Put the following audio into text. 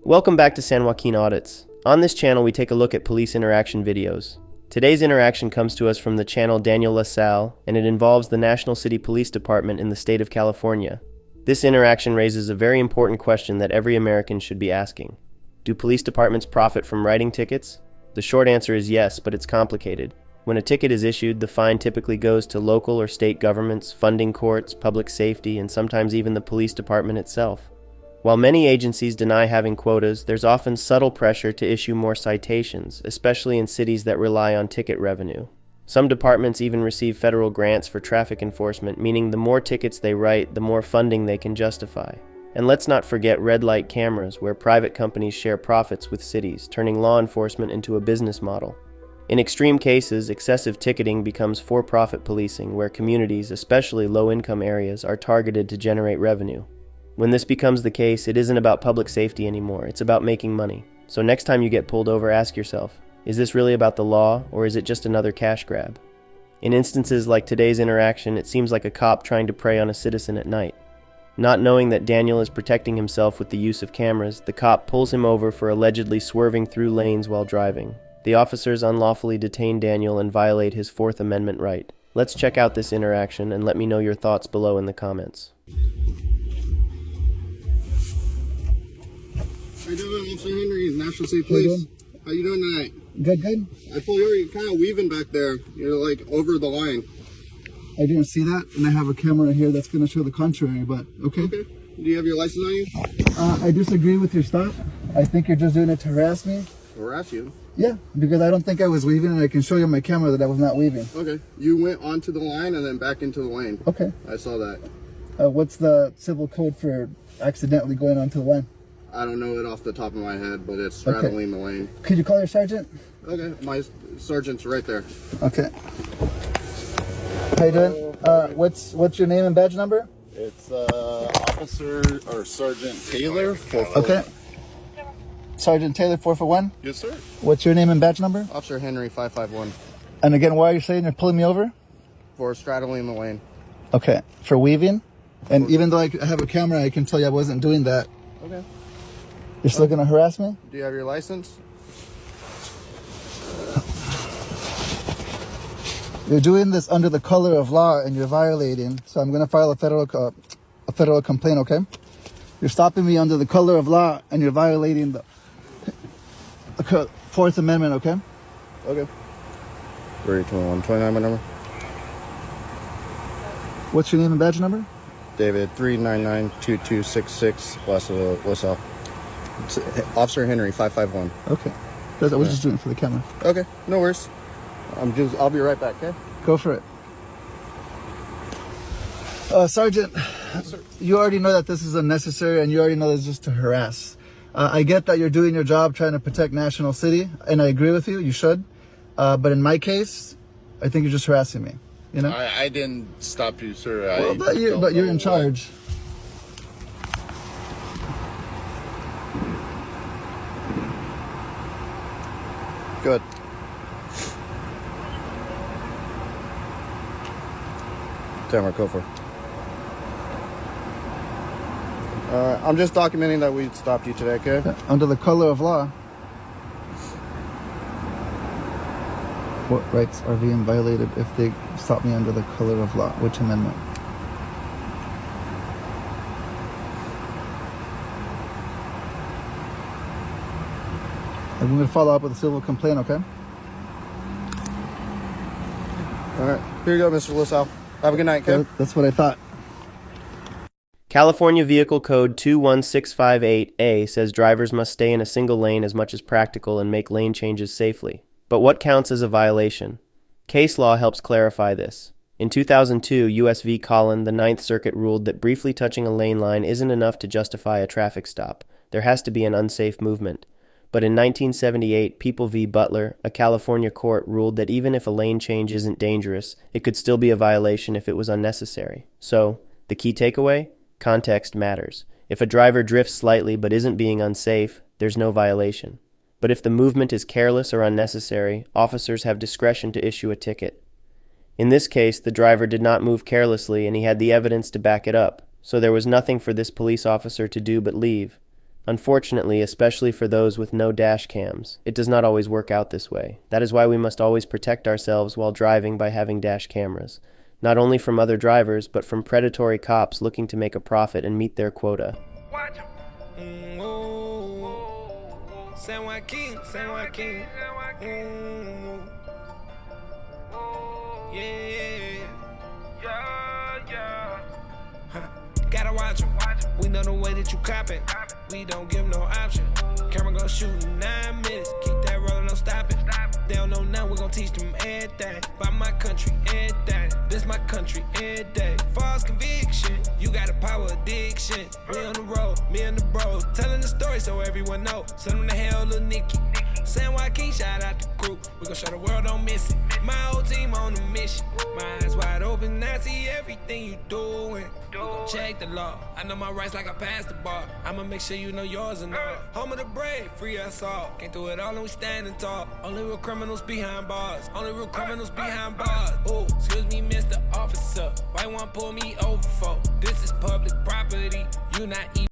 Welcome back to San Joaquin Audits. On this channel, we take a look at police interaction videos. Today's interaction comes to us from the channel Daniel La Salle, and it involves the National City Police Department in the state of California. This interaction raises a very important question that every American should be asking. Do police departments profit from writing tickets? The short answer is yes, but it's complicated. When a ticket is issued, the fine typically goes to local or state governments, funding courts, public safety, and sometimes even the police department itself. While many agencies deny having quotas, there's often subtle pressure to issue more citations, especially in cities that rely on ticket revenue. Some departments even receive federal grants for traffic enforcement, meaning the more tickets they write, the more funding they can justify. And let's not forget red light cameras, where private companies share profits with cities, turning law enforcement into a business model. In extreme cases, excessive ticketing becomes for-profit policing, where communities, especially low-income areas, are targeted to generate revenue. When this becomes the case, it isn't about public safety anymore, it's about making money. So next time you get pulled over, ask yourself, is this really about the law, or is it just another cash grab? In instances like today's interaction, it seems like a cop trying to prey on a citizen at night. Not knowing that Daniel is protecting himself with the use of cameras, the cop pulls him over for allegedly swerving through lanes while driving. The officers unlawfully detain Daniel and violate his Fourth Amendment right. Let's check out this interaction and let me know your thoughts below in the comments. How you doing, Officer Henry, National City Police? How you doing tonight? Good, good. I pull you over, you're kind of weaving back there. You're like over the line. I didn't see that, and I have a camera here that's going to show the contrary, but okay. Okay. Do you have your license on you? I disagree with your stop. I think you're just doing it to harass me. Harass you? Yeah, because I don't think I was weaving, and I can show you on my camera that I was not weaving. Okay. You went onto the line and then back into the lane. Okay. I saw that. What's the civil code for accidentally going onto the line? I don't know it off the top of my head, but it's straddling the lane. Could you call your sergeant? Okay. My sergeant's right there. Okay. How you doing? What's your name and badge number? It's Officer or Sergeant Taylor. 441. Okay. Sergeant Taylor, 441. Yes, sir. What's your name and badge number? Officer Henry, 551. And again, why are you saying you're pulling me over? For straddling the lane. Okay. For weaving? And even though I have a camera, I can tell you I wasn't doing that. Okay. You're still going to harass me? Do you have your license? You're doing this under the color of law and you're violating. So I'm going to file a federal complaint, okay? You're stopping me under the color of law and you're violating the Fourth Amendment, okay? Okay. 321, 29, my number. What's your name and badge number? David, 399-2266, LaSalle. Officer Henry, 551. Okay. I was just doing it for the camera. Okay, no worries. I'll be right back, okay? Go for it. Sergeant, Yes, sir. you already know that this is unnecessary and you already know this is just to harass. I get that you're doing your job trying to protect National City, and I agree with you, you should. But in my case, I think you're just harassing me, you know? I didn't stop you, sir. Well, but you're in charge. Good. Camera, go for it. I'm just documenting that we stopped you today, okay? Under the color of law. What rights are being violated if they stop me under the color of law? Which amendment? I'm going to follow up with a civil complaint, okay? All right, here you go, Mr. LaSalle. Have a good night, okay? That's what I thought. California Vehicle Code 21658A says drivers must stay in a single lane as much as practical and make lane changes safely. But what counts as a violation? Case law helps clarify this. In 2002, U.S. v. Collin, the Ninth Circuit ruled that briefly touching a lane line isn't enough to justify a traffic stop. There has to be an unsafe movement. But in 1978, People v. Butler, a California court, ruled that even if a lane change isn't dangerous, it could still be a violation if it was unnecessary. So, the key takeaway? Context matters. If a driver drifts slightly but isn't being unsafe, there's no violation. But if the movement is careless or unnecessary, officers have discretion to issue a ticket. In this case, the driver did not move carelessly and he had the evidence to back it up, so there was nothing for this police officer to do but leave. Unfortunately, especially for those with no dash cams, it does not always work out this way. That is why we must always protect ourselves while driving by having dash cameras, not only from other drivers, but from predatory cops looking to make a profit and meet their quota. San Joaquin, San Joaquin. Gotta watch 'em. We know the way that you coppin'. We don't give no option. Camera gon' shoot in 9 minutes. Keep that rollin', no stopping. They don't know now, we gon' teach them everything. By my country, everything. This my country, every day. False conviction, you got a power addiction. We on the road, me and the bros, telling the story so everyone know. Send them to hell, little Nicky. San Joaquin, shout out the crew. We gon' show the world, don't miss it. My whole team on a mission. My eyes wide open, I see everything you doing. We gon' check the law. I know my rights like I passed the bar. I'ma make sure you know yours and all. Home of the brave, free us all. Can't do it all and we standing tall. Only real criminals behind bars. Only real criminals behind bars. Ooh, excuse me, Mr. Officer. Why you wanna pull me over for? This is public property. You not even